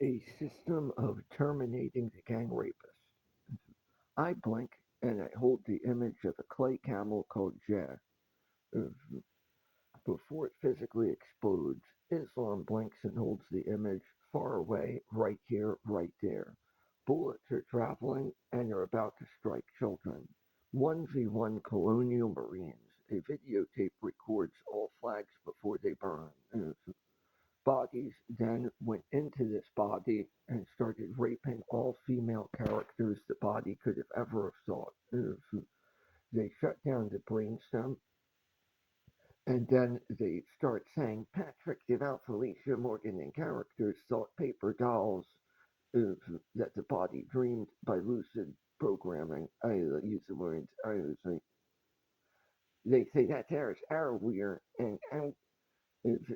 A system of terminating the gang rapist. I blink and I hold the image of a clay camel called Jah. Before it physically explodes, Islam blinks and holds the image far away, right here, right there. Bullets are traveling and are about to strike children. 1v1 colonial marines. A videotape records all flags before they burn. Bodies then went into this body and started raping all female characters the body could have ever have sought. They shut down the brainstem and then they start saying Patrick DuVal Felecia morggan and characters sought paper dolls that the body dreamed by lucid programming. I use the words. I say they say that there's our weird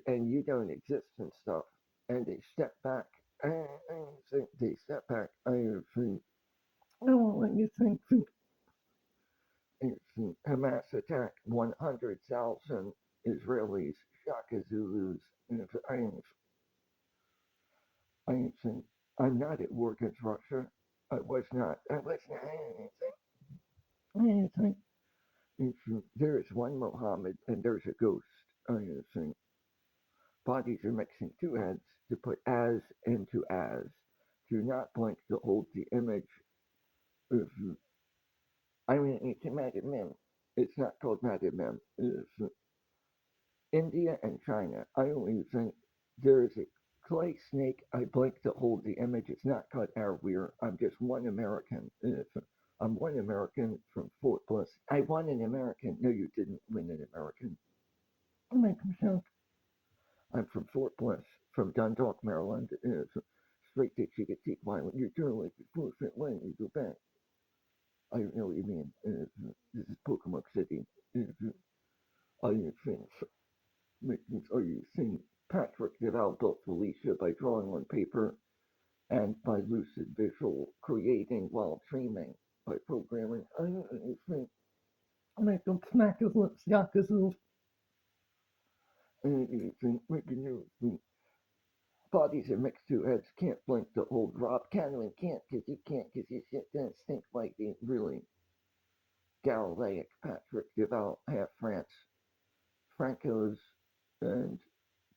and you don't exist and stuff. And they step back. They step back. I think. Oh, what you think? Hamas attacked 100,000 Israelis, Shaka Zulus. I think I'm not at war against Russia. I was not. I was not. I think there is one Mohammed and there's a ghost. I think bodies are mixing two heads to put as into as. Do not blink to hold the image of. I mean, it's a Madam Mim. It's not called Madam Mim. It's India and China. I only think there is a clay snake. I blink to hold the image. It's not called our weir. I'm just one American. I'm one American from Fort Bliss. I won an American. No, you didn't win an American. I make myself. I'm from Fort Bliss, from Dundalk, Maryland. Straight to Chickasha. When you're doing like the 4 foot lane, you go back. I don't know what you mean. This is Pocomoke City. I think. Are you seeing Patrick Duval built Felecia by drawing on paper and by lucid visual creating while dreaming by programming? I think make them smack his lips, yuck his lips. Making you bodies are mixed two heads, can't blink to hold Rob Cannon can't because you shit doesn't stink like the really Galileic Patrick Duval half France, Franco's and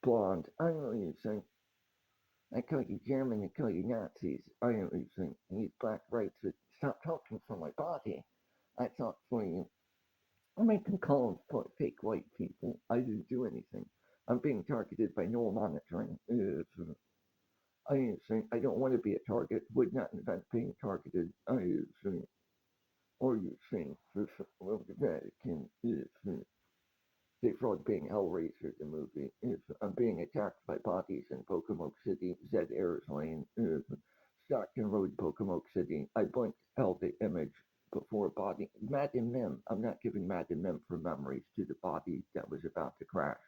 blonde. I don't know what you think. I call you German, I call you Nazis. I don't really think these black rights would stop talking for my body. I talk for you. I make them call them for fake white people. I didn't do anything. I'm being targeted by Neurel Montering. I think I don't want to be a target. Would not invent being targeted. I think, or you think, well, the Vatican is they fraud being Hellraiser, the movie. If I'm being attacked by bodies in Pocomoke City, Zed Ayers Lane, Stockton Road, Pocomoke City. I blinked, held the image before a body. Madam Mim. I'm not giving Madam Mim for memories to the body that was about to crash.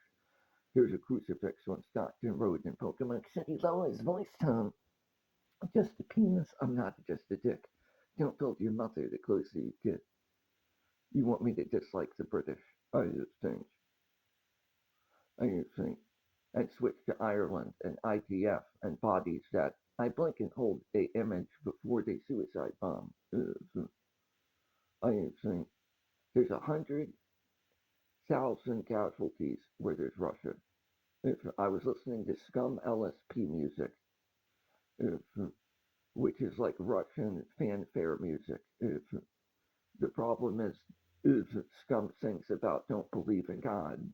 There's a crucifix on Stockton Road in Pocomoke City. Lower his voice tone. Just a penis. I'm not just a dick. Don't build your mother the closer you get. You want me to dislike the British. I just think. I think, and switch to Ireland and ITF and bodies that I blink and hold a image before they suicide bomb. I think there's 100,000 casualties where there's Russia. If I was listening to Scum LSP music, if, which is like Russian fanfare music. If the problem is Scum sings about don't believe in God.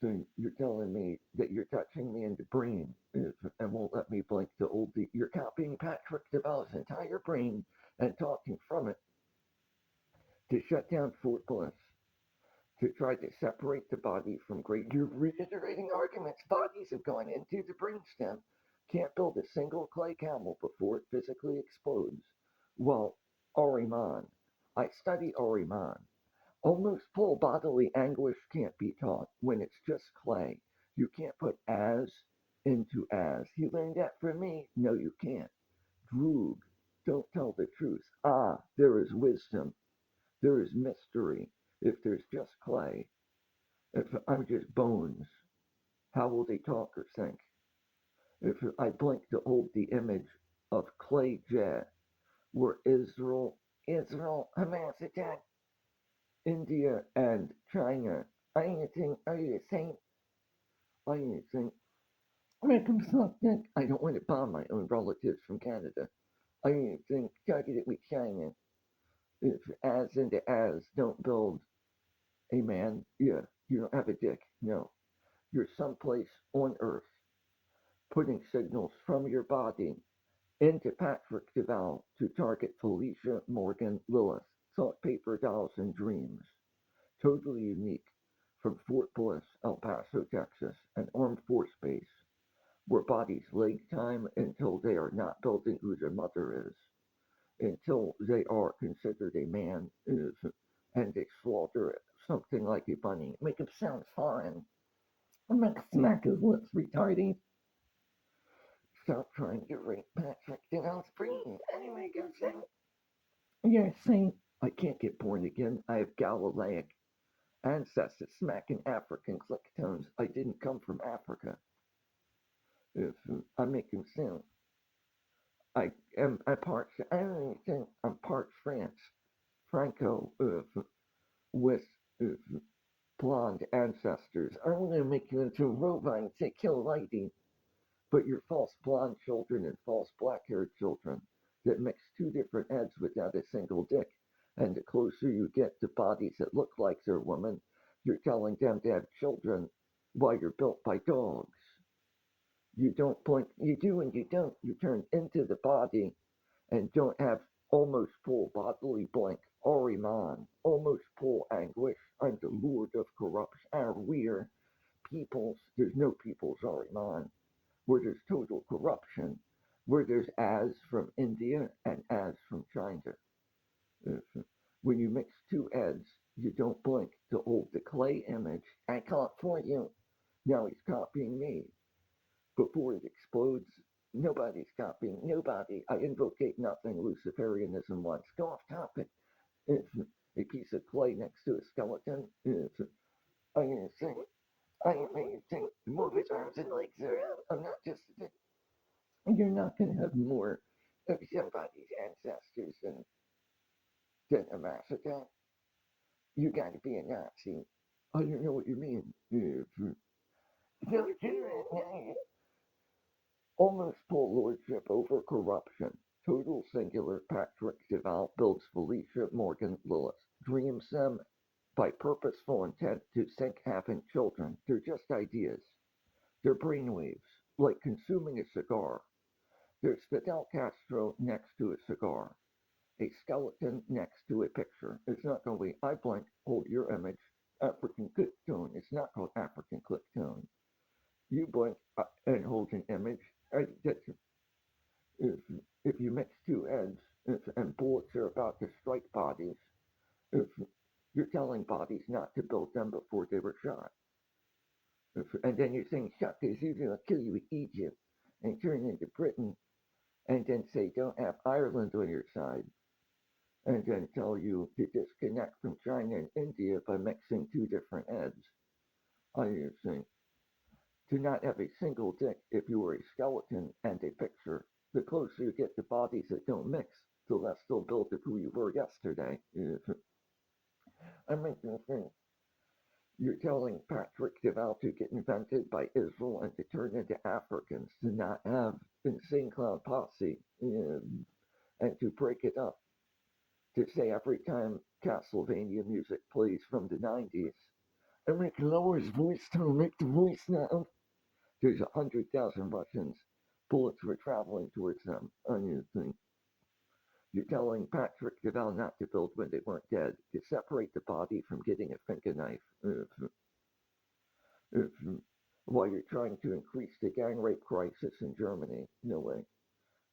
Thing. You're telling me that you're touching me in the brain and won't let me blink the old. You're copying Patrick DuVal's entire brain and talking from it to shut down Fort Bliss, to try to separate the body from great. You're reiterating arguments. Bodies have gone into the brainstem. Can't build a single clay camel before it physically explodes. Well, Ariman. I study Ariman. Almost full bodily anguish can't be taught when it's just clay. You can't put as into as. He learned that from me. No, you can't. Droog, don't tell the truth. Ah, there is wisdom. There is mystery. If there's just clay, if I'm just bones, how will they talk or think? If I blink to hold the image of Clay J, where Israel, Hamas attacked India and China. I think, are you saying, I think, make them something. I don't want to bomb my own relatives from Canada. I think, targeted with China. If as into as don't build a man, yeah, you don't have a dick. No. You're someplace on Earth putting signals from your body into Patrick Duval to target Felecia, Morggan, Lilith, thought paper dolls and dreams. Totally unique from Fort Bliss, El Paso, Texas, an armed force base where bodies leg time until they are not building who their mother is, until they are considered a man is, and they slaughter something like a bunny. Make him sound foreign. Make smack his lips, retarded. Stop trying to rape Patrick DuVal's brain. Anyway, go say. You're saying I can't get born again. I have Galileic ancestors smacking African click tones. I didn't come from Africa. If I make him sound, I am a part. I don't even think I'm part France. Franco with uh, blonde ancestors. I'm gonna make you into a robot and say kill lighting. But you're false blonde children and false black-haired children that mix two different heads without a single dick. And the closer you get to bodies that look like they're women, you're telling them to have children while you're built by dogs. You don't blink, you do and you don't. You turn into the body and don't have almost full bodily blink. Ariman, almost full anguish. I'm the lord of corruption. We're peoples. There's no peoples, Ariman, where there's total corruption, where there's as from India and as from China. When you mix two heads, you don't blink to hold the clay image. I caught for you. Now he's copying me. Before it explodes, nobody's copying nobody. I invocate nothing Luciferianism wants. Go off topic. It's a piece of clay next to a skeleton. It's I'm gonna say I'm amazing. Move his arms and legs around. I'm not just you're not going to have more of somebody's ancestors than a massacre. You got to be a Nazi. I don't know what you mean. Almost full lordship over corruption. Total singular Patrick Duval builds Felecia, Morggan, Lilith. Dreams them by purposeful intent to sink having children. They're just ideas. They're brainwaves, like consuming a cigar. There's Fidel Castro next to a cigar. A skeleton next to a picture. It's not going to be, I blank, hold your image, African click tone. It's not called African click tone. You blink and hold an image. That's, if, if you mix two heads and bullets are about to strike bodies, if you're telling bodies not to build them before they were shot. And then you're saying, shut this, you're going to kill you with Egypt and turn into Britain and then say, don't have Ireland on your side. And then tell you to disconnect from China and India by mixing two different heads. I think to not have a single dick if you were a skeleton and a picture. The closer you get to bodies that don't mix, the less they'll build of who you were yesterday. I mean, you're telling Patrick Duval to get invented by Israel and to turn into Africans, to not have insane clown posse, and to break it up. To say every time Castlevania music plays from the 90s, and make lower his voice tone, make the voice now. There's 100,000 Russians. Bullets were traveling towards them. Unusually. You're telling Patrick Duval not to build when they weren't dead, to separate the body from getting a finger knife. While you're trying to increase the gang rape crisis in Germany. No way.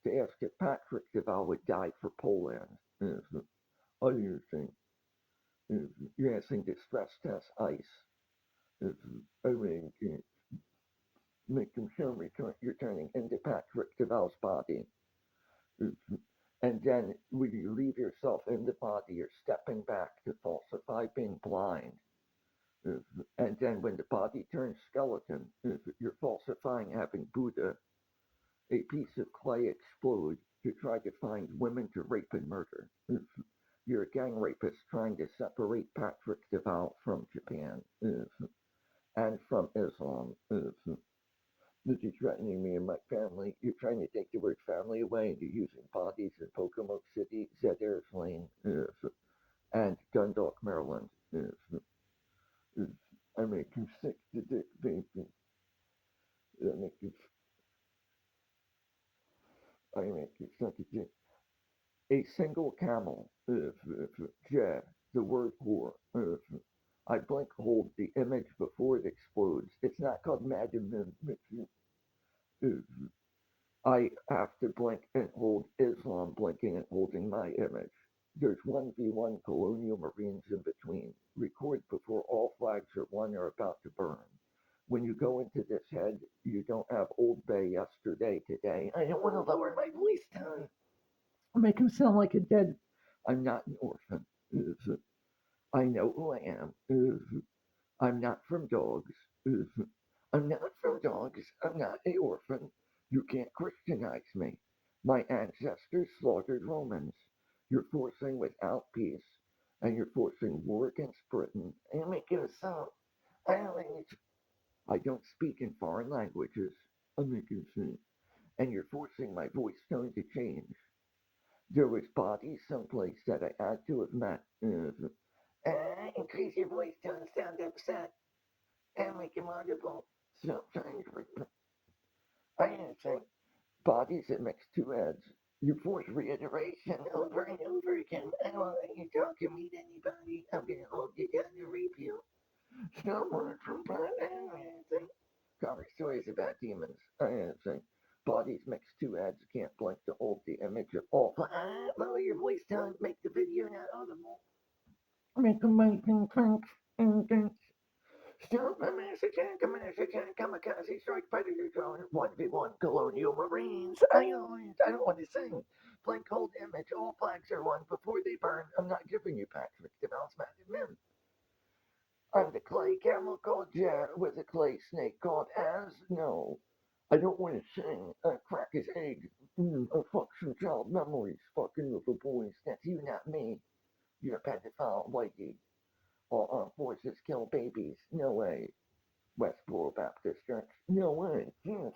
To ask if Patrick Duval would die for Poland. Other thing. You're asking to stress test ICE. I mean, make them show me you're turning into Patrick Duval's body. And then when you leave yourself in the body, you're stepping back to falsify being blind. And then when the body turns skeleton, you're falsifying having Buddha A piece of clay explodes to try to find women to rape and murder. You're a gang rapist trying to separate Patrick DuVal from Japan and from Islam. This is threatening me and my family. You're trying to take the word family away and you're using bodies in Pocomoke City, Zedairs Lane, and Dundalk, Maryland. I make you sick to dick, baby. I make you, I make you suck a dick. A single camel, yeah, the word whore. I blink hold the image before it explodes. It's not called Madden. I have to blink and hold Islam blinking and holding my image. There's 1v1 colonial marines in between. Record before all flags are won or about to burn. When you go into this head, you don't have Old Bay yesterday today. I don't want to lower my voice down. Make him sound like a dead. I'm not an orphan. I know who I am. I'm not from dogs. I'm not from dogs. I'm not a orphan. You can't Christianize me. My ancestors slaughtered Romans. You're forcing without peace, and you're forcing war against Britain. And make it a song. I don't speak in foreign languages. I'm making sense. And you're forcing my voice tone to change. There was bodies someplace that I had to have met. Increase your voice tone, sound upset, and make him audible. Sometimes I answer bodies that makes two heads. You force reiteration over and over again. I won't let you talk or meet anybody. I'm gonna hold you down and rape you. Someone from anything. Cover stories about demons. Anything. Bodies mix two heads, can't blink to hold the image of all. Lower your voice tone, make the video not audible. Make a making pranks and dance. Stop a massacre, kamikaze strike predator drone, 1v1 colonial marines. I don't want to sing. Blank hold image, all flags are won before they burn. I'm not giving you Patrick DuVal's Massive Men. I'm the clay camel called Jar with a clay snake called Az. No, I don't want to sing. Crack his egg. I fuck some child memories. Fucking little boys. That's you, not me. You're a pedophile, whitey. All armed forces kill babies. No way. Westboro Baptist Church. No way. Yes.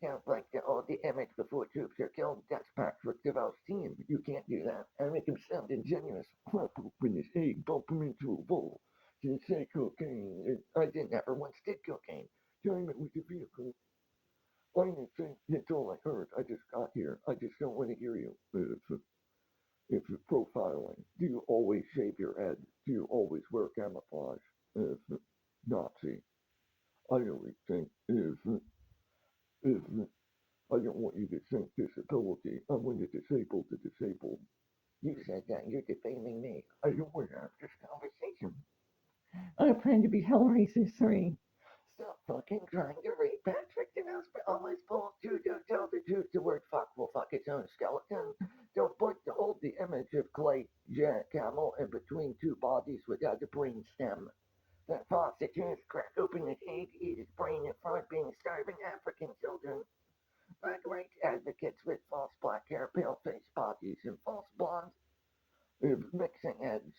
Sounds like all the image before troops are killed. That's Patrick DuVal's team. You can't do that. I make him sound ingenuous. Crack open his egg, bump him into a bowl. Didn't say cocaine. I didn't ever once did cocaine. Time it with the vehicle. I didn't say that's all I heard. I just got here. I just don't want to hear you. If you're profiling, do you always shave your head? Do you always wear camouflage? If Nazi. I always think if I don't want you to think disability. I want to disable the disabled. You said that. You're defaming me. I don't want to have this conversation. I plan to be Hellraiser 3. Stop fucking trying to rape Patrick DuVal's always pulled you. Don't tell the truth. The word fuck will fuck its own skeleton. Don't put to hold the image of Clay Jack Camel in between two bodies without a brain stem. That prostitute crack open his egg, eat his brain in front of being starving African children. Black rights advocates with false black hair, pale face bodies, and false blonde mixing heads,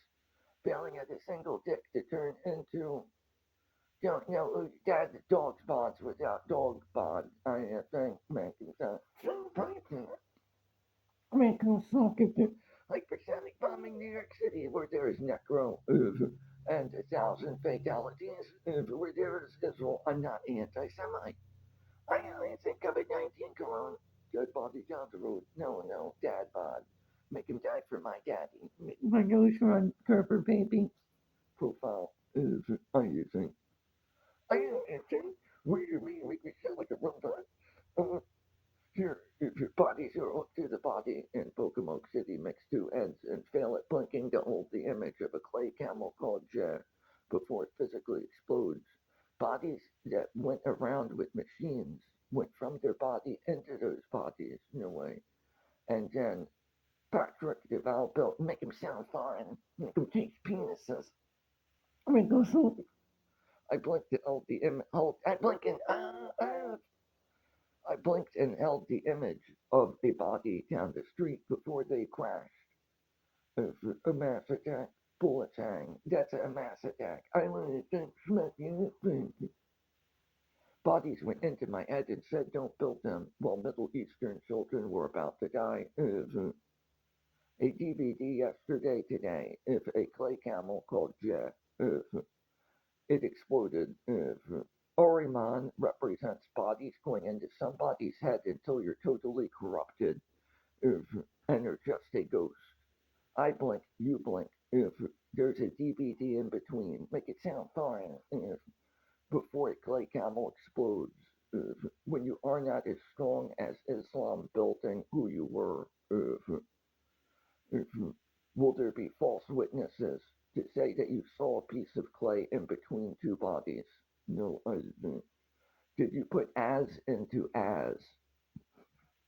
failing at a single dick to turn into don't know who dad dog bonds without dog bond. I think making that making something like percentage bombing New York City where there is necro and 1,000 fatalities where there is Israel. I'm not anti-Semite. I only think COVID-19 corona. Dead body down the road. No, no, dad bod. Make him die for my daddy. My nose run, Gerber baby. Profile is I think. I am answering. What do you mean? Make me sound like a robot? Uh, Here, if your bodies are hooked to the body in Pocomoke City, mix two ends and fail at blinking to hold the image of a clay camel called Jer before it physically explodes. Bodies that went around with machines went from their body into those bodies, no way. And then Patrick DuVal built, make him sound foreign, make him taste penises. I mean, go so. I blinked to hold the image, hold, I blink and, I held the image of a body down the street before they crashed. A mass attack, bullets hang. That's a mass attack. I want to think, smoking. Bodies went into my head and said, don't build them, while Middle Eastern children were about to die. A DVD yesterday, today, if a clay camel called Jet, it exploded. Oriman represents bodies going into somebody's head until you're totally corrupted, and are just a ghost. I blink, you blink. If there's a DVD in between, make it sound fine. Before a clay camel explodes, when you are not as strong as Islam building who you were, will there be false witnesses to say that you saw a piece of clay in between two bodies? No, I didn't. Did you put as into as?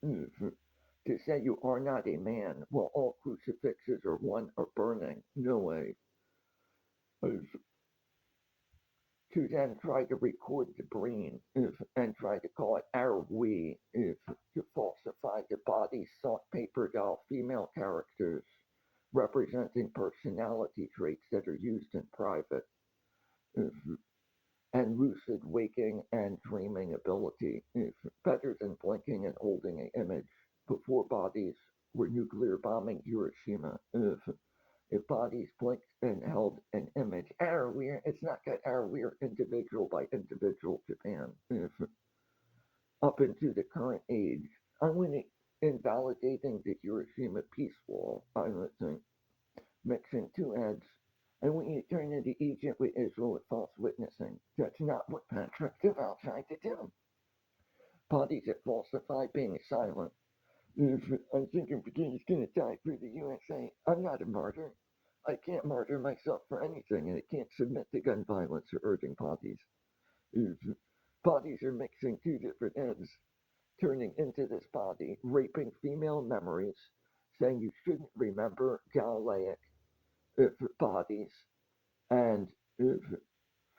To say you are not a man while all crucifixes are one are burning? No way. To then try to record the brain and try to call it our we to falsify the body sought paper doll female characters representing personality traits that are used in private, if, and lucid waking and dreaming ability, if, better than blinking and holding an image. Before bodies were nuclear bombing Hiroshima, if bodies blinked and held an image, it's not that we're individual by individual Japan, if, up into the current age, I'm invalidating the Hiroshima peace wall, I would think, mixing two heads. And when you turn into Egypt with Israel with false witnessing, that's not what Patrick DuVal tried to do. Bodies that falsify being silent. I'm thinking Virginia's gonna die for the USA. I'm not a martyr. I can't martyr myself for anything, and I can't submit to gun violence or urging bodies. Bodies are mixing two different heads, turning into this body, raping female memories, saying you shouldn't remember Galileic bodies, and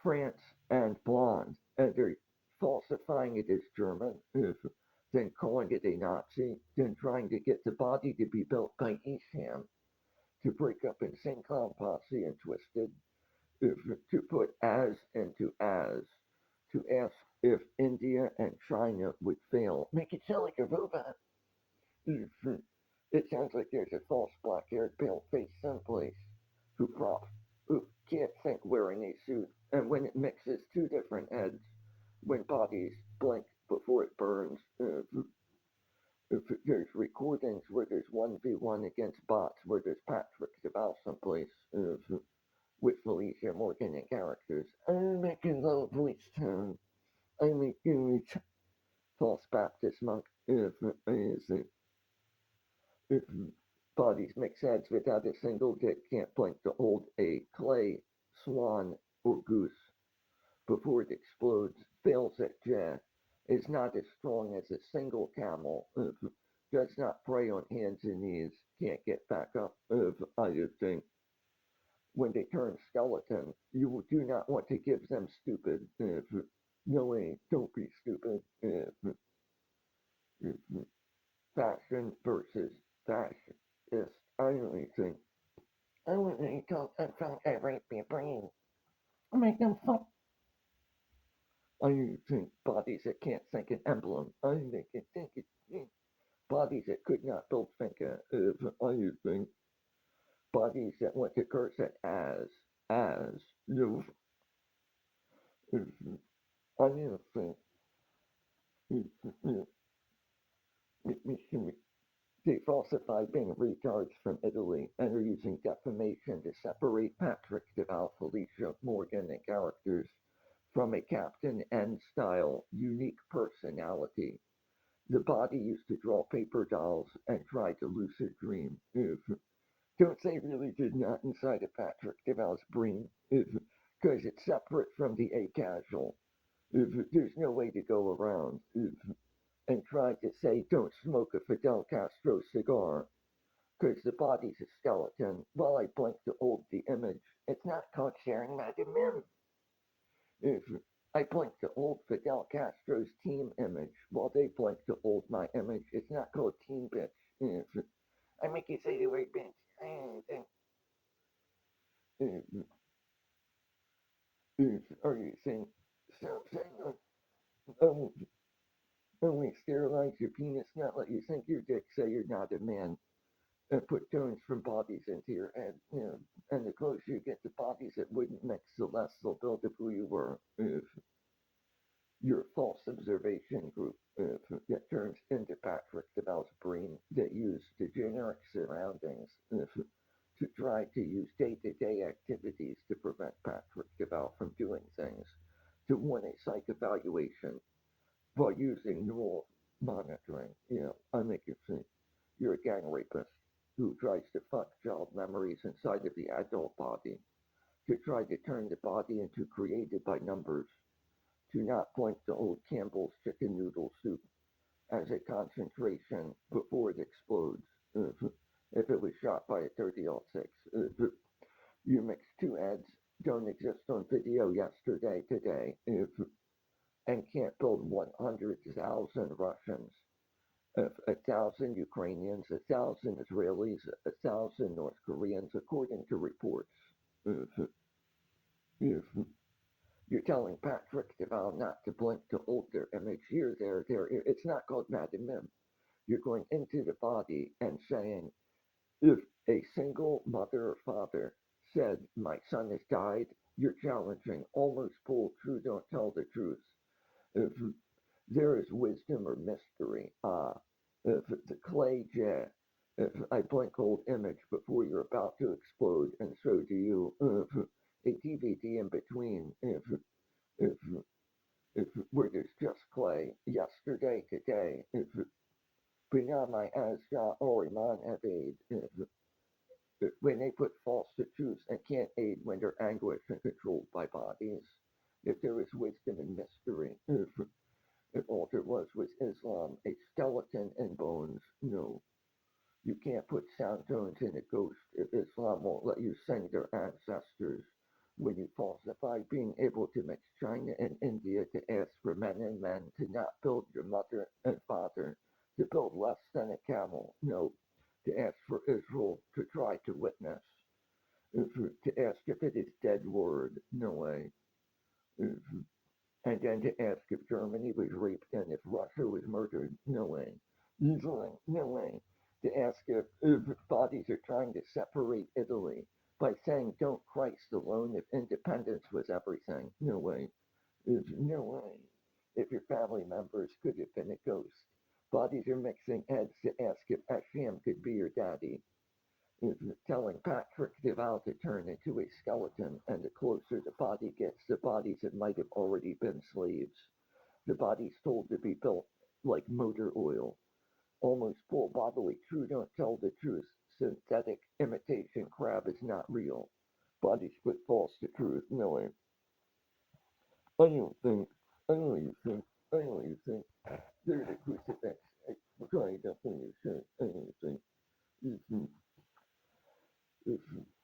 France and blonde, and they're falsifying it as German, then calling it a Nazi, then trying to get the body to be built by Isham to break up Insane Clown Posse and Twisted, to put as into as, to ask if India and China would fail. Make it sound like a robot. It sounds like there's a false black-haired, pale-faced someplace who can't think wearing a suit, and when it mixes two different heads, when bodies blink before it burns, if there's recordings where there's 1v1 against bots, where there's Patrick DuVal someplace, with Felecia Morggan and characters, I'm making low voice tone. I'm a good false Baptist monk, if bodies mix heads without a single dick can't blink to hold a clay, swan, or goose before it explodes, fails at jet, is not as strong as a single camel, does not prey on hands and knees, can't get back up, I think. When they turn skeleton, you do not want to give them stupid, no way, don't be stupid, fashion versus fascist, I really think. I want to talk about I rape your brain. Make them fuck. I think bodies that can't think an emblem. I think it bodies that could not build Finca. I think bodies that want to curse it as no. I think they falsify being retards from Italy and are using defamation to separate Patrick DuVal Felecia Morggan and characters from a Captain N style unique personality. The body used to draw paper dolls and try to lucid dream. Don't they really did not inside of Patrick DuVal's brain? Because it's separate from the A-casual. There's no way to go around. And try to say, don't smoke a Fidel Castro cigar. Because the body's a skeleton. While I blink to hold the image, it's not called sharing my dimension. I blink to hold Fidel Castro's team image while they blink to hold my image. It's not called team bitch. I make you say the word bitch. Are you saying something? Oh, only sterilize your penis, not let you sink your dick, say you're not a man. Put tones from bodies into your head, and the closer you get to bodies that wouldn't mix, the less they'll build up who you were. Your false observation group that turns into Patrick DuVal's brain that used the generic surroundings to try to use day-to-day activities to prevent Patrick DuVal from doing things, to win a psych evaluation by using neural monitoring. I make it think you're a gang rapist who tries to fuck child memories inside of the adult body, to try to turn the body into created by numbers, to not blink to old Campbell's chicken noodle soup as a concentration before it explodes. If it was shot by a 30-06. You mix two ads, don't exist on video yesterday, today, and can't build 100,000 Russians, 1,000 Ukrainians, 1,000 Israelis, 1,000 North Koreans, according to reports. If you're telling Patrick DuVal not to blink to hold their image here, there. It's not called Madam Mim. You're going into the body and saying, if a single mother or father said, my son has died, you're challenging almost full true, don't tell the truth. If there is wisdom or mystery, if the clay jet, if I blink old image before you're about to explode, and so do you, a DVD in between, if if where there's just clay, yesterday, today, if beyond my Asja or Iman Aid, when they put false to truth and can't aid when they're anguished and controlled by bodies, if there is wisdom and mystery, if all there was Islam, a skeleton and bones, no. You can't put sound tones in a ghost if Islam won't let you sing their ancestors. When you falsify being able to mix China and India to ask for men and men to not build your mother and father, to build less than a camel, no, to ask for Israel to try to witness, to ask if it is dead word, no way, and then to ask if Germany was raped and if Russia was murdered, no way, easily, no way, to ask if bodies are trying to separate Italy by saying don't Christ alone if independence was everything, no way, no way, if your family members could have been a ghost. Bodies are mixing heads to ask if Hashem could be your daddy, telling Patrick DuVal to turn into a skeleton, and the closer the body gets to bodies that might have already been slaves. The body's told to be built like motor oil, almost full bodily true, don't tell the truth, synthetic imitation crab is not real. Bodies put false to truth, knowing. I don't think, I don't think, I don't think, there's a crucifix. I'm trying to finish it. I don't think.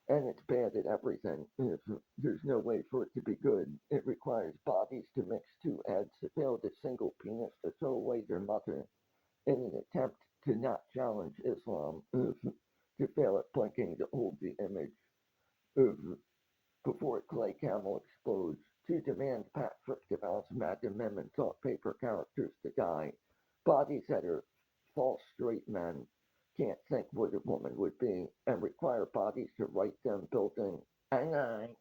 And it's bad at everything. There's no way for it to be good. It requires bodies to mix two heads to build a single penis to throw away their mother in an attempt to not challenge Islam, to fail at blinking to hold the image before clay camel explodes, to demand Patrick DuVal's Madam Mim and thought paper characters to die. Bodies that are false straight men can't think what a woman would be, and require bodies to write them building and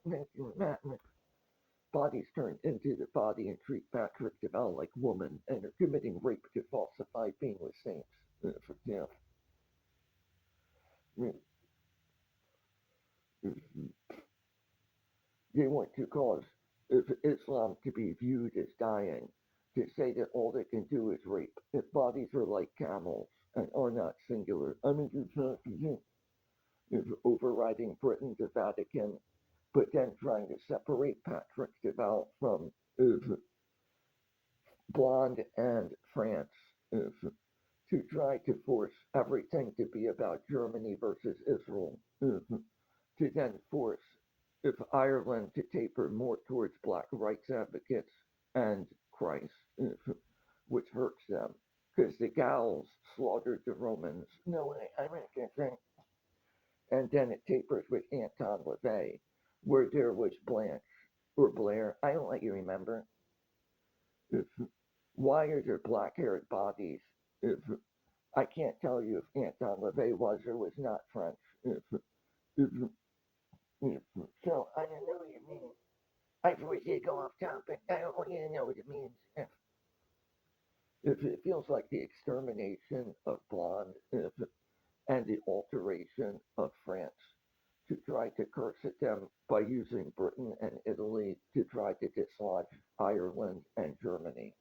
bodies turn into the body and treat Patrick DuVal like woman and are committing rape to falsify being with saints. For example, they want to cause Islam to be viewed as dying, to say that all they can do is rape, that bodies are like camels and are not singular. I mean, overriding Britain, the Vatican, but then trying to separate Patrick DuVal from Blonde and France, to try to force everything to be about Germany versus Israel, to then force if Ireland to taper more towards black rights advocates, and Christ, which hurts them, because the Gauls slaughtered the Romans. No way, I reckon. And then it tapers with Anton LaVey, where there was Blanche or Blair. I don't let you remember. If, why are there black-haired bodies? If I can't tell you if Anton LaVey was or was not French. If, if, so I don't know what you mean. I wish you go off topic. I don't want you to know what it means. If it feels like the extermination of blonde, and the alteration of France to try to curse at them by using Britain and Italy to try to dislodge Ireland and Germany.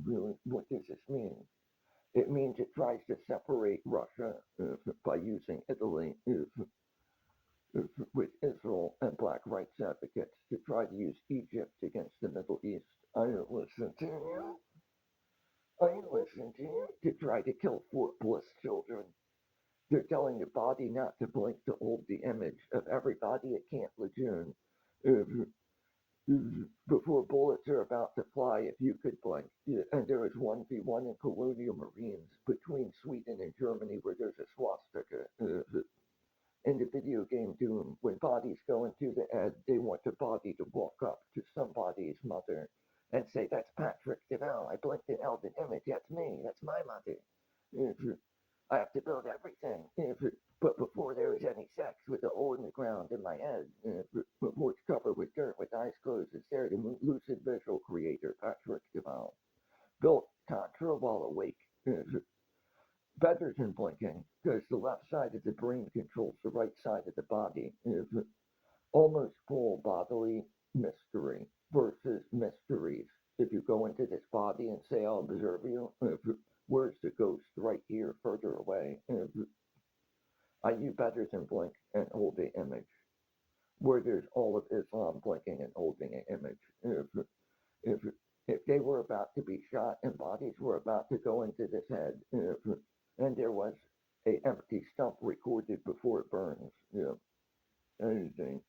Really, what does this mean? It means it tries to separate Russia by using Italy with Israel and black rights advocates to try to use Egypt against the Middle East. I don't listen to you. I listen to you to try to kill Fort Bliss children. They're telling your body not to blink to hold the image of everybody at Camp Lejeune. Before bullets are about to fly, if you could blink. And there is 1v1 in Colonial Marines between Sweden and Germany where there's a swastika. In the video game Doom, when bodies go into the head, they want the body to walk up to somebody's mother and say, "That's Patrick DuVal. I blinked and held an image. That's me. That's my mother." I have to build everything. But before there was any sex with a hole in the ground in my head, before it's covered with dirt with eyes closed, it's there. The lucid visual creator, Patrick DuVal, built contra while awake. Better than blinking, because the left side of the brain controls the right side of the body. Almost full bodily mystery versus mysteries. If you go into this body and say, "I'll observe you," where's the ghost? Right here, further away. I do better than blink and hold the image. Where there's all of Islam blinking and holding an image. If, if they were about to be shot and bodies were about to go into this head, and there was a empty stump recorded before it burns, anything.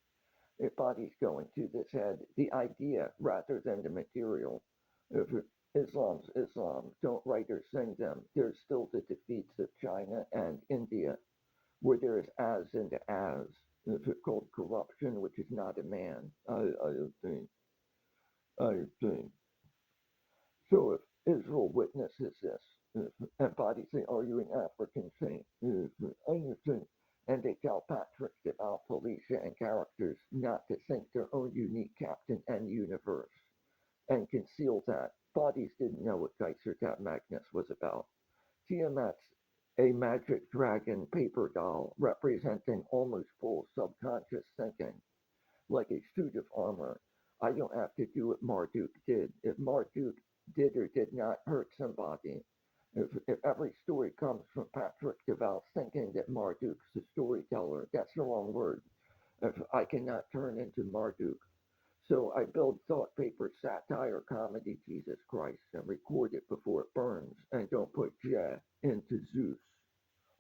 If bodies go into this head, the idea rather than the material. If Islam's Islam, don't write or sing them. There's still the defeats of China and India, where there is as into as. If it's called corruption, which is not a man. I think. I think. So if Israel witnesses this, and bodies say, "Are you an African saint?" I think. And they tell Patrick DuVal Felecia and characters not to think their own unique captain and universe, and conceal that. Bodies didn't know what Geyser Magnus was about. Tiamat's a magic dragon paper doll representing almost full subconscious thinking, like a suit of armor. I don't have to do what Marduk did. If Marduk did or did not hurt somebody, if every story comes from Patrick DuVal thinking that Marduk's the storyteller, that's the wrong word. If I cannot turn into Marduk. So I build thought paper satire comedy Jesus Christ and record it before it burns and don't put J into Zeus.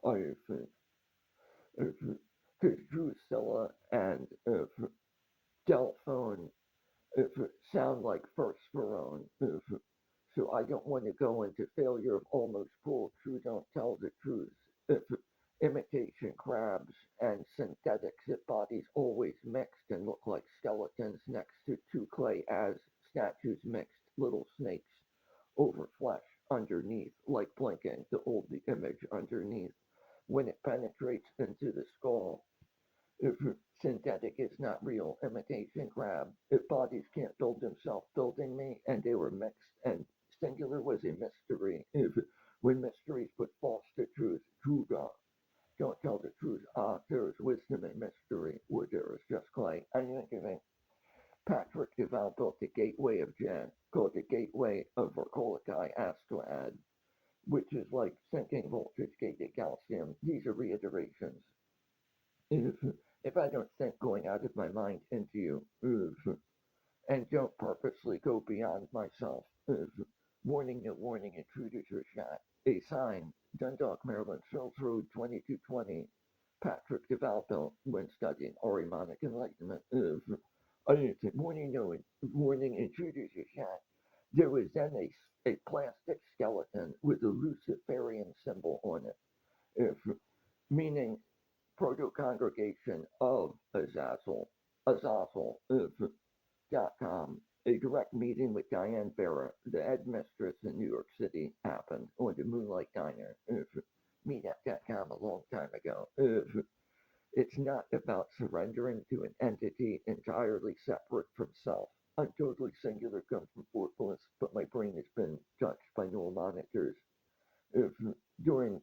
I think. Because Drusilla and Delphone sound like first Verone. So I don't want to go into failure of almost full true don't tell the truth. If imitation crabs and synthetics if bodies always mixed and look like skeletons next to two clay as statues mixed little snakes over flesh underneath like blinking to hold the image underneath when it penetrates into the skull. If synthetic is not real, imitation crab. If bodies can't build themselves building me, and they were mixed, and singular was a mystery. If when mysteries put false to truth, true God, don't tell the truth. There is wisdom in mystery, where there is just clay. I think of it. Patrick DuVal built the gateway of Jan, called the gateway of Verkolikai Astrad, which is like sinking voltage gated calcium. These are reiterations. If, if I don't think going out of my mind into you, and don't purposely go beyond myself, warning, no warning, intruders are shot. A sign, Dundalk, Maryland, Sills Road 2220. Patrick DuVal built when studying Ahrimanic Enlightenment. Morning intruders are shot. There was then a plastic skeleton with a Luciferian symbol on it, meaning proto-congregation of Azazel.com. A direct meeting with Diane Barra, the headmistress in New York City, happened on the Moonlight Diner. Meetup.com a long time ago. It's not about surrendering to an entity entirely separate from self. I'm totally singular, come from Fort Bliss, but my brain has been touched by neural monitors. If, during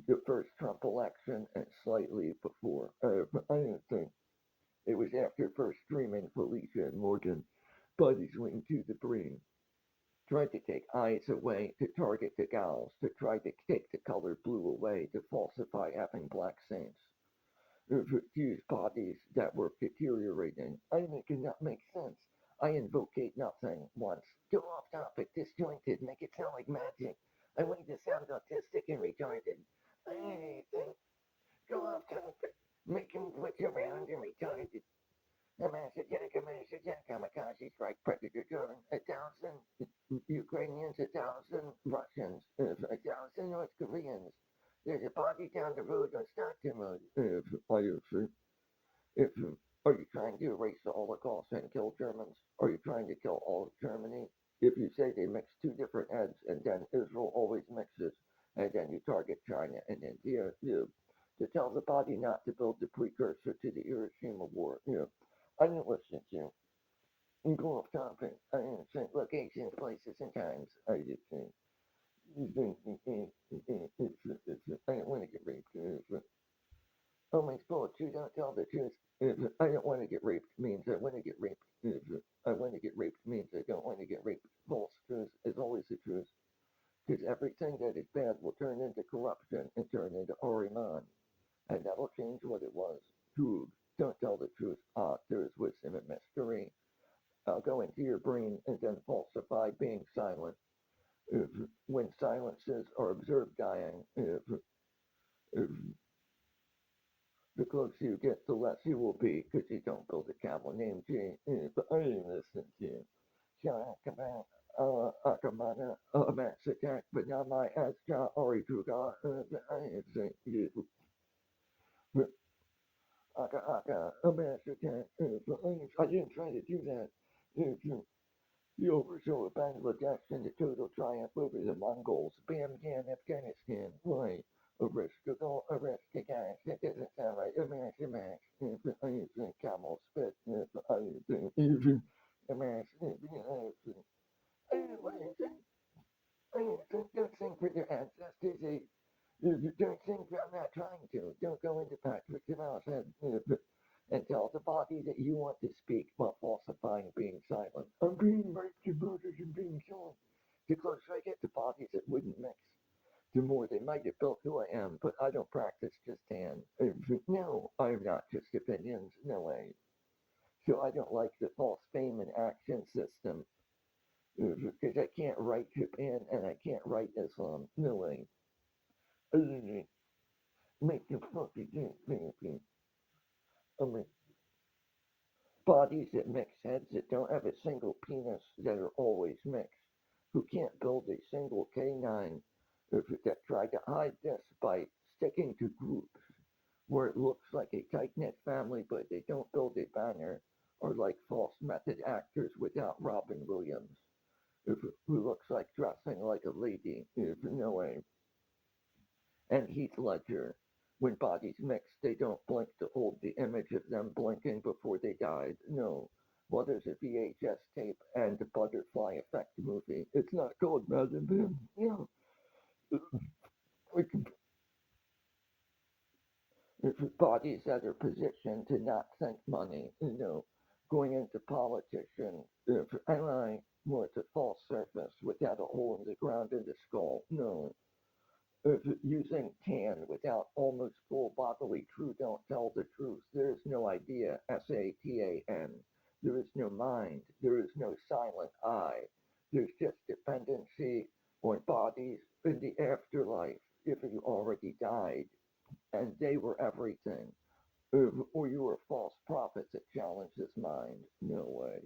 the first Trump election and slightly before, I don't think it was after first streaming Felecia and Morggan, buddies linked to the brain. Tried to take eyes away to target the gals, to try to take the color blue away, to falsify having black saints. Fuse bodies that were deteriorating. I'm making that make sense. I invocate nothing once. Go off topic, disjointed, make it sound like magic. I want you to sound autistic and retarded. Anything. Go off topic. Make him switch around and retarded. A massive kamikaze strike predator drone, 1,000 Ukrainians, 1,000 Russians, 1,000 North Koreans. There's a body down the road on Stockton Road. If are you trying to erase the Holocaust and kill Germans? Are you trying to kill all of Germany? If you say they mix two different heads and then Israel always mixes, and then you target China and India, to tell the body not to build the precursor to the Hiroshima War, I didn't listen to you go off topic. I didn't say locations, places, and times. I just think I don't want to get raped. Oh, my sport, you don't tell the truth. I don't want to get raped means I want to get raped. I want to get raped means I don't want to get raped. False truth is always the truth. Because everything that is bad will turn into corruption and turn into Oriman. And that'll change what it was. Truth. Don't tell the truth. There is wisdom and mystery. I'll go into your brain and then falsify being silent. When silences are observed dying, if the closer you get, the less you will be, because you don't build a camel named G. But I didn't listen to you. Akamana, Max Attack, but not my Asja Ori Druga, I didn't say you. Max Attack, I didn't try to do that. The overthrow of Bangladesh and the total triumph over the Mongols. Bam, Gan, Afghanistan. Right. Arrest the guys. That doesn't sound right. Amash. I didn't think camel spit. I didn't think even. Amash. I didn't think. Don't sing for their ancestors. Don't sing for, I'm not trying to. Don't go into Patrick DuVals head and tell the body that you want to speak while falsifying being silent. I'm being raped and murdered and being killed. The closer I get to bodies that wouldn't mix, the more they might have built who I am, but I don't practice just hand. No, I'm not just opinions. No way. So I don't like the false fame and action system because I can't write Japan and I can't write Islam. No way. Make the fucking thing. I mean, bodies that mix, heads that don't have a single penis that are always mixed, who can't build a single canine, that try to hide this by sticking to groups where it looks like a tight-knit family but they don't build a banner, or like false method actors without Robin Williams, who looks like dressing like a lady, no way. And Heath Ledger. When bodies mix, they don't blink to hold the image of them blinking before they died. No. Well, there's a VHS tape and the Butterfly Effect movie. It's not called Madam Bim. We can, bodies that are positioned to not think money, going into politician, and more to false surface without a hole in the ground in the skull. No. Using can without almost full bodily true don't tell the truth. There is no idea, Satan. There is no mind. There is no silent I. There's just dependency on bodies in the afterlife if you already died. And they were everything. or you are false prophets that challenge this mind. No way.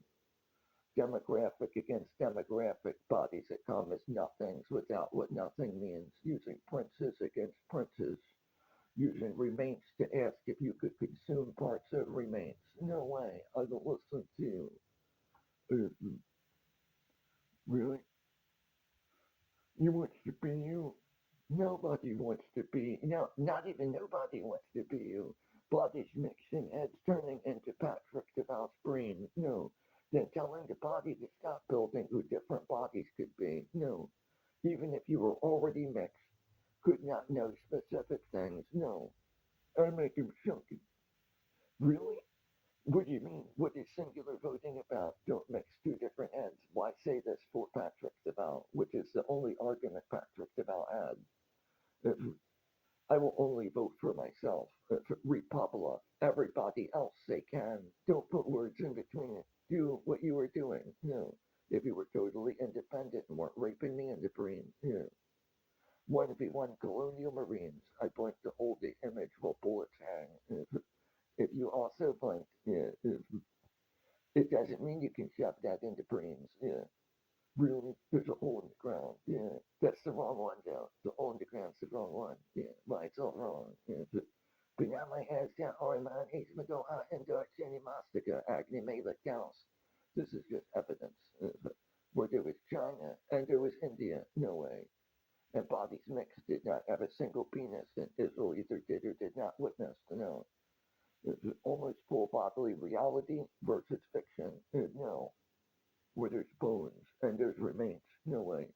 Demographic against demographic, bodies that come as nothings without what nothing means, using princes against princes, using remains to ask if you could consume parts of remains. No way. I don't listen to you. Really? You want to be you? Nobody wants to be, no, not even nobody wants to be you. Bodies mixing, heads turning into Patrick DuVal's brain. No. Then telling the body to stop building who different bodies could be. No. Even if you were already mixed, could not know specific things. No. I make him chunky. Really? What do you mean? What is singular voting about? Don't mix two different ends. Why say this for Patrick DuVal, which is the only argument Patrick DuVal had? I will only vote for myself. Republic. Everybody else they can. Don't put words in between it. Do what you were doing. No. If you were totally independent and weren't raping me in the brain. Yeah. 1v1 colonial marines. I blink to hold the image while bullets hang. If you also blink, yeah, it doesn't mean you can shove that into brains. Yeah. Really, there's a hole in the ground. Yeah, that's the wrong one, though. The hole in the ground's the wrong one. Yeah, well, it's all wrong. Yeah, but now my hands down, Oriman, Ace Magoha, and Jenny Mastica, Agni Mela Gauss. This is just evidence. Where there was China and there was India, no way. And bodies mixed did not have a single penis, and Israel either did or did not witness. No. It's almost full bodily reality versus fiction. No. Where there's bones and there's remains. No way.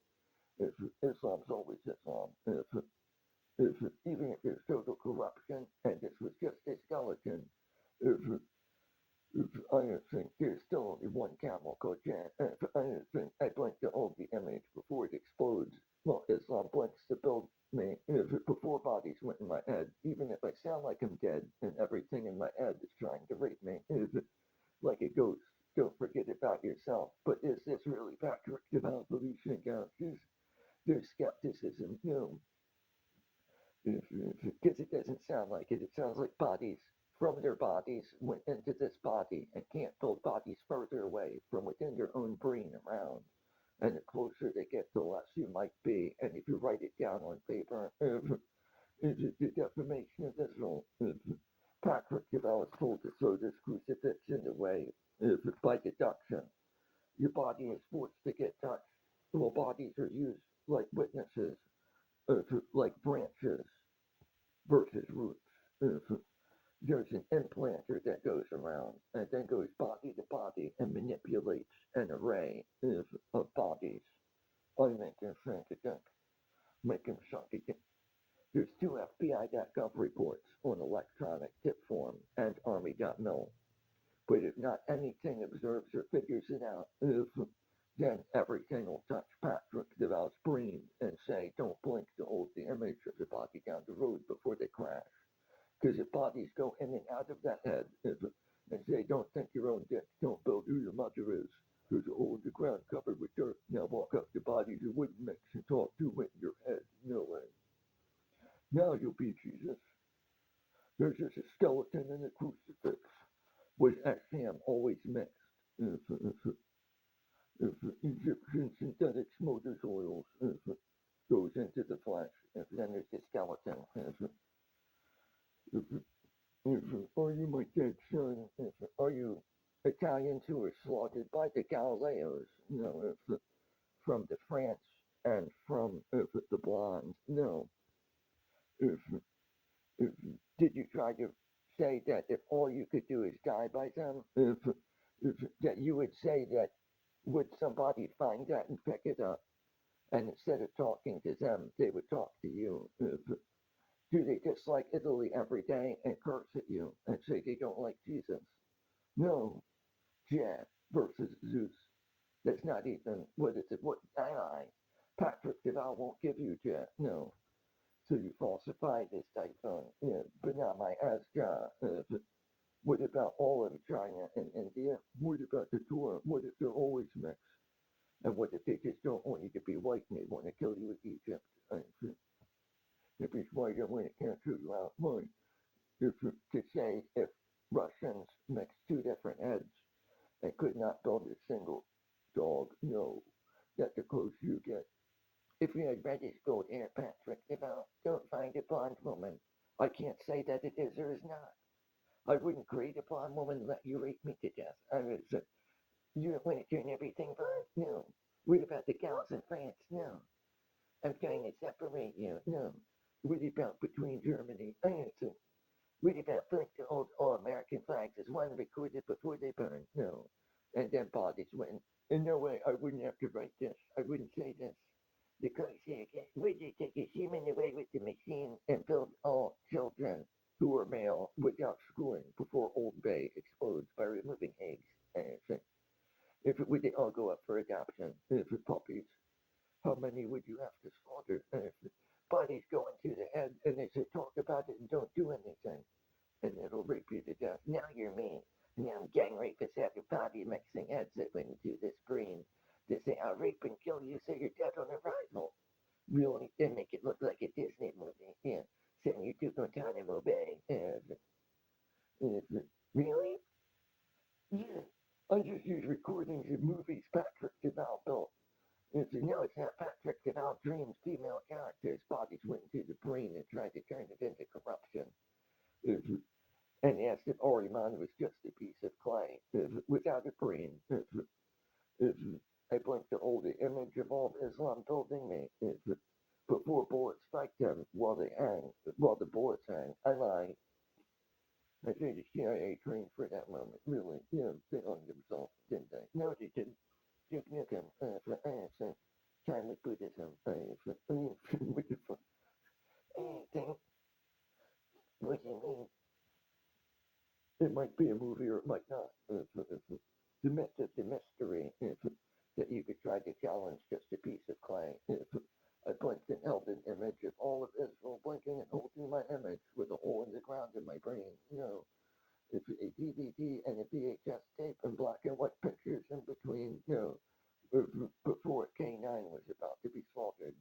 If Islam's always Islam. Even if there's total corruption and this was just a skeleton, if, if I don't think there's still only one camel called Jan. If I don't think I blink to hold the image before it explodes. Well, Islam blinks to build me before bodies went in my head. Even if I sound like I'm dead and everything in my head is trying to rape me, like a ghost. Don't forget about yourself. But is this really Patrick Duval Felecia Lilith? There's skepticism. No, because it doesn't sound like it. It sounds like bodies from their bodies went into this body and can't build bodies further away from within their own brain around. And the closer they get, the less you might be. And if you write it down on paper, the defamation of Israel. Patrick Duval is told to throw this crucifix in the way by deduction. Your body is forced to get touched. Well, bodies are used like witnesses, like branches versus roots. There's an implanter that goes around and then goes body to body and manipulates an array of bodies. I make him think again. Make him shock again. There's two FBI.gov reports on electronic tip form and Army.mil. But if not anything observes or figures it out, then everything will touch Patrick DuVal's brain and say, don't blink to hold the image of the body down the road before they crash. Because if bodies go in and out of that head and say, don't think your own dick, don't build who your mother is. There's a hole in the ground covered with dirt. Now walk up to bodies who wouldn't mix and talk to it in your head. No way. Now you'll be Jesus. There's just a skeleton and a crucifix. Was XM always mixed? If Egyptian synthetics, motors, oils, goes into the flesh, then there's the skeleton. Are you my dead son? Are you Italians who were slaughtered by the Galileos? No, from the France and from the blonde? No. If, if, did you try to say that if all you could do is die by them? If that you would say that would somebody find that and pick it up? And instead of talking to them, they would talk to you. Do they dislike Italy every day and curse at you and say they don't like Jesus? No. Jet versus Zeus. That's not even, what is it? What? I. Patrick Duval won't give you Jet. No. So you falsified this typhoon. Yeah, but not my ass jar. What about all of China and India? What about the tour? What if they're always mixed? And what if they just don't want you to be white and they want to kill you with Egypt? If it's white, I want to cancel you out. Why? To say if If you had reddish gold hair, Patrick DuVals, don't find a blonde woman. I can't say that it is or is not. I wouldn't create a blonde woman and let you rape me to death. You don't want to turn everything blonde? No. What about the gals in France? No. I'm trying to separate you. No. What about between Germany? I answer. What about like the old all-American flags as one recorded before they burned? No. And then bodies went. In no way, I wouldn't have to write this. I wouldn't say this. The cliche again. Would you take a human away with the machine and build all children who were male without schooling before Old Bay explodes by removing eggs? And if it would they all go up for adoption, if it puppies, how many would you have to slaughter? And if bodies go into the head and they say talk about it and don't do anything, and it'll rape you to death. Now you're me. Now gang rapists have your body mixing heads that went into this brain. They say I'll rape and kill you so you're dead on arrival. Really, they make it look like a Disney movie. Yeah, send you to Guantanamo Bay. Really? Yeah. I just use recordings of movies Patrick Duval built. No, it's not Patrick Duval dreams female characters. Bodies went into the brain and tried to turn it into corruption. And asked if Oriman was just a piece of clay without a brain. I blinked to hold the image of all of Islam building me. Before bullets strike them while they hang, while the bullets hang. I lied. I think the CIA trained for that moment. Really, they hung themselves, didn't they? No, they didn't. Just Nukem, for answer. Time with Buddhism, what the fuck? Anything? What do you mean? It might be a movie or it might not. The myth of the mystery that you could try to challenge just a piece of clay. I blinked and held an image of all of Israel blinking and holding my image with a hole in the ground in my brain. It's a DVD and a VHS tape and black and white pictures in between. Before K9 was about to be slaughtered.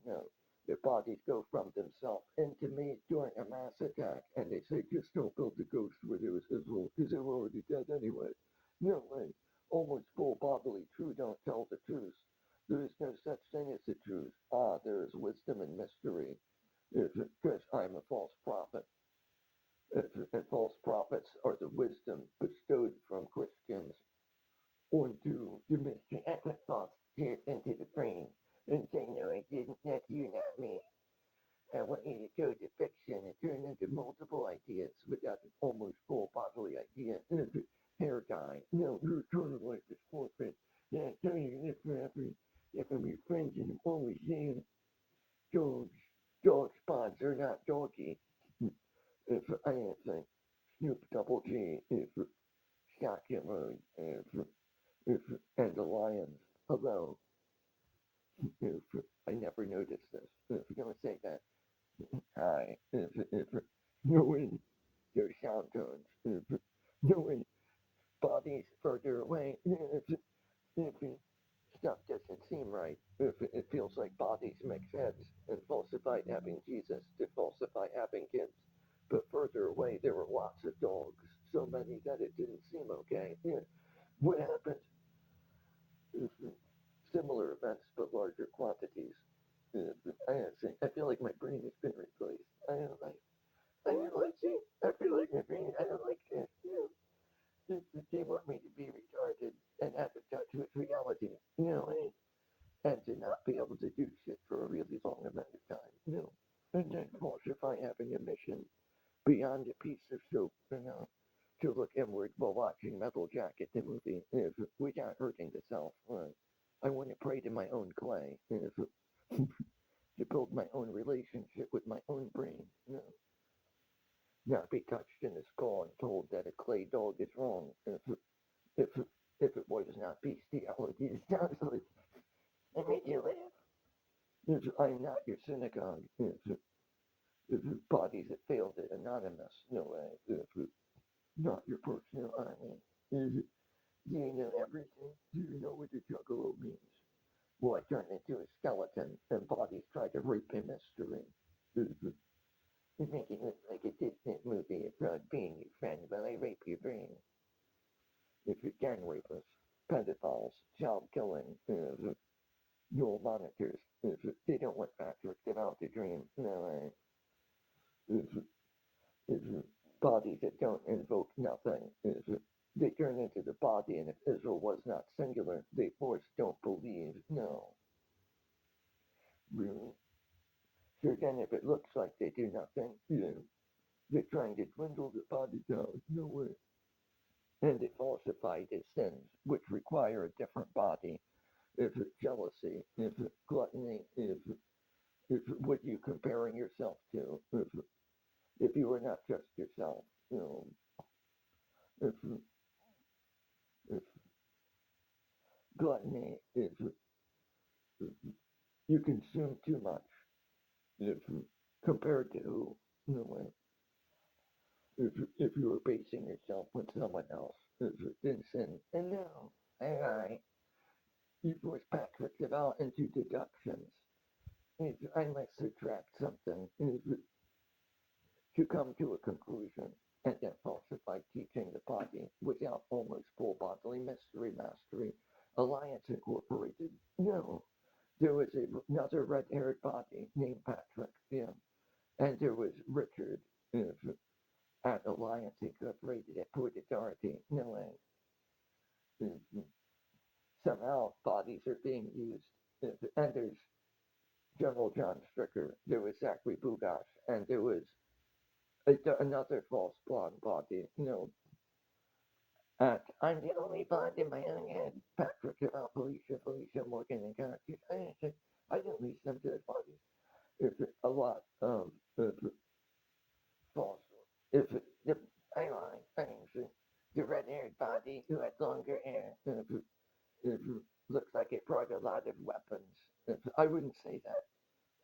Their bodies go from themselves into me during a mass attack, and they say, just don't build the ghost where there was Israel, because they were already dead anyway. No way. Almost full bodily true don't tell the truth. There is no such thing as the truth. There is wisdom and mystery. Because I'm a false prophet. And false prophets are the wisdom bestowed from Christians onto the mystery. I put false tears into the brain and say, no, I didn't. That's you, not me. I want you to go to fiction and turn into multiple ideas without an almost full bodily idea. Hair dye. No, your total life is forfeit. Yeah, I tell you this forever. If I'm your friends and I'm always there, dogs, dog spots are not doggy. If I answer Snoop Double G, if Scott Kimmerer, if and the Lions. Hello. If I never noticed this. If you're gonna say that. Hi. If knowing their sound tones. If knowing bodies further away. If stuff doesn't seem right. If it feels like bodies mix heads and falsified having Jesus to falsify having kids. But further away there were lots of dogs. So many that it didn't seem okay. What happened? Similar events but larger quantities. I feel like my brain has been replaced. I don't like it. I feel like my brain, I don't like this. They want me to be retarded and out of touch with reality, and to not be able to do shit for a really long amount of time, and then falsify having a mission beyond a piece of soap, to look inward while watching Metal Jacket, the movie, without hurting the self. I want to pray to my own clay, to build my own relationship with my own brain, not be touched in the skull and told that a clay dog is wrong. If, if it was not bestiality, it sounds like I made you laugh. I'm not your synagogue. Bodies that failed it, anonymous. No way. Not your personal army. Do you know everything? Do you know what the juggalo means? Well, I turned into a skeleton, and bodies tried to rape a mystery. You make it look like a Disney movie about being your friend while I rape your brain. If you're gang rapists, pedophiles, child killing, neural monitors, they don't want Really? So then if it looks like they do nothing, they're trying to dwindle the body down. No way. And they falsify their sins, which require a different body. If it's jealousy, if it's gluttony, if what you comparing yourself to, if you are not just yourself, if if gluttony is you consume too much, if compared to who, if you are basing yourself with someone else, then sin. And now, you force Patrick Duval into deductions. I must subtract something to come to a conclusion, and then falsify teaching the body without almost full bodily mystery mastery. Alliance Incorporated. No, there was another red-haired body named Patrick, and there was Richard at Alliance Incorporated at Port Authority. No, somehow bodies are being used, and there's General John Stricker, there was Zachary Bugash, and there was another false blonde body, I'm the only blonde in my own head. Patrick Duval Felecia Morggan, and characters. I didn't lease them to the bodies. If a lot of false, if the I lie things, the red-haired body who had longer hair, if looks like it brought a lot of weapons. I wouldn't say that,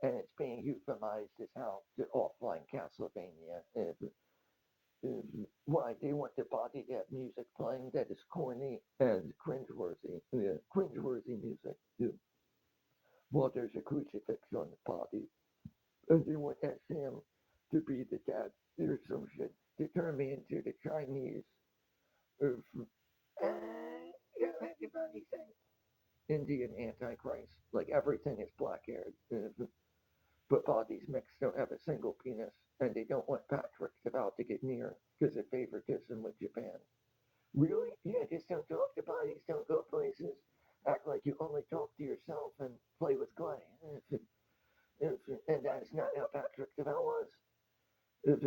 and it's being euphemized as how the offline Castlevania. Why they want the body to have music playing that is corny and cringeworthy. Yeah, cringeworthy music. Yeah. While there's a crucifix on the body, and they want Sam to be the dad or some shit to turn me into the Chinese of everybody saying Indian Antichrist. Like everything is black haired. But bodies mixed don't have a single penis, and they don't want Patrick about to get near because of favoritism with Japan. Really? Yeah, just don't talk to bodies, don't go places. Act like you only talk to yourself and play with clay. And that is not how Patrick DuVal was.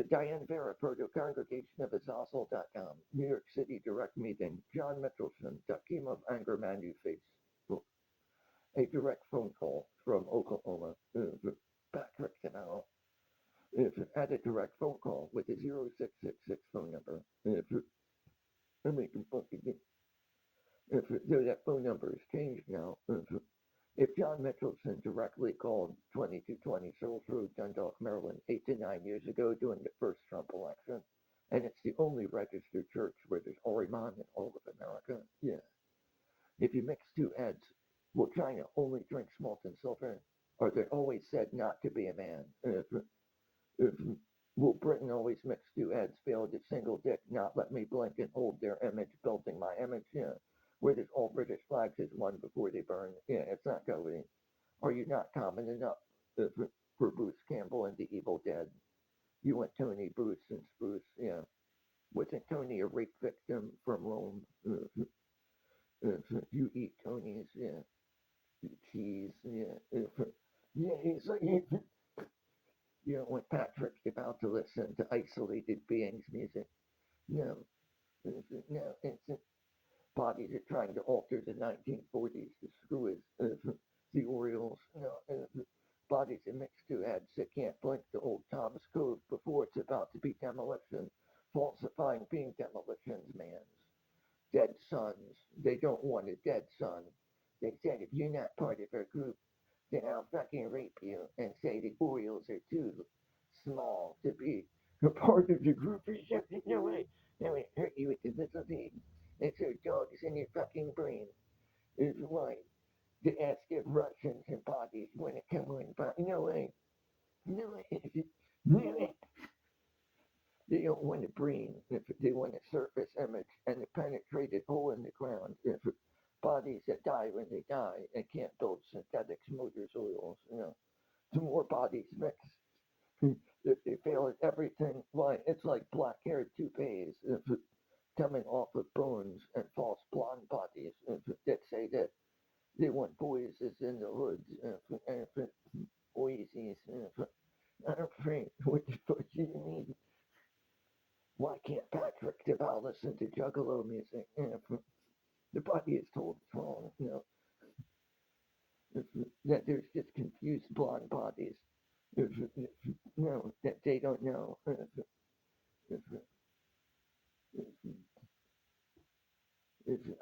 Diane Vera, Proto Congregation of Azazel.com, New York City Direct Meeting, John Mitchelson, Dakim of Anger Manu Facebook, a direct phone call from Oklahoma, Patrick DuVal, at a direct phone call with a 0666 phone number. I make him fucking though that phone number has changed now. If John Mitchelson directly called 2220 Souls Road, Dundalk, Maryland, 8 to 9 years ago during the first Trump election, and it's the only registered church where there's Oriman in all of America, yeah. If you mix two heads, will China only drink molten silver? Or they always said not to be a man? If will Britain always mix two heads, fail to single dick, not let me blink and hold their image, building my image? Yeah. Where there's all British flags is one before they burn. Yeah, it's not going. Are you not common enough for Bruce Campbell and the Evil Dead? You want Tony Bruce and Spruce, yeah. Wasn't Tony a rape victim from Rome? You eat Tony's, yeah. Cheese, yeah. Yeah, he's like, you don't want Patrick about to listen to isolated beings music. No, no, it's bodies are trying to alter the 1940s to screw with the Orioles. No, bodies are mixed two heads that can't blink the old Tom's code before it's about to be demolition, falsifying being demolition's man's. Dead sons, they don't want a dead son. They said if you're not part of our group, then I'll fucking rape you and say the Orioles are too small to be a part of the group or something. No way. No way. Hurt you with the little thing. It's her dogs in your fucking brain. Is why they ask if Russians and bodies when it come on. But no way. No way. No way. They don't want a brain. If they want a surface image and a penetrated hole in the ground. If bodies that die when they die and can't build synthetics, motors, oils. The more bodies mix, if they fail at everything, why it's like black-haired toupees coming off of bones and false blonde bodies that say that they want boys as in the hoods. listen to juggalo music. The body is told it's wrong. That there's just confused blonde bodies. That they don't know.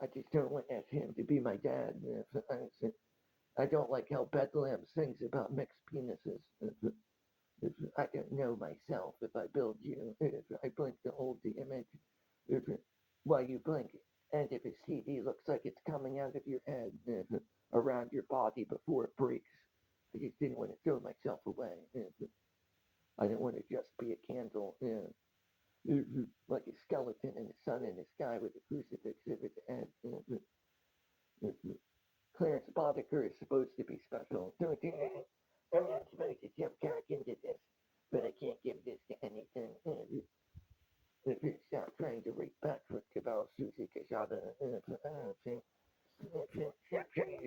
I just don't want him to be my dad. I don't like how Bethlehem sings about mixed penises. I don't know myself if I build you. If I blink to hold the image while you blink, and if a CD looks like it's coming out of your head around your body before it breaks. I just didn't want to throw myself away. I didn't want to just be a candle. Like a skeleton in the sun in the sky with a crucifix over the head. Clarence Boddicker is supposed to be special. Don't do that. I'm not supposed to jump back into this, but I can't give this to anything. Stop trying to reach Patrick DuVal Felecia Lilith. Stop trying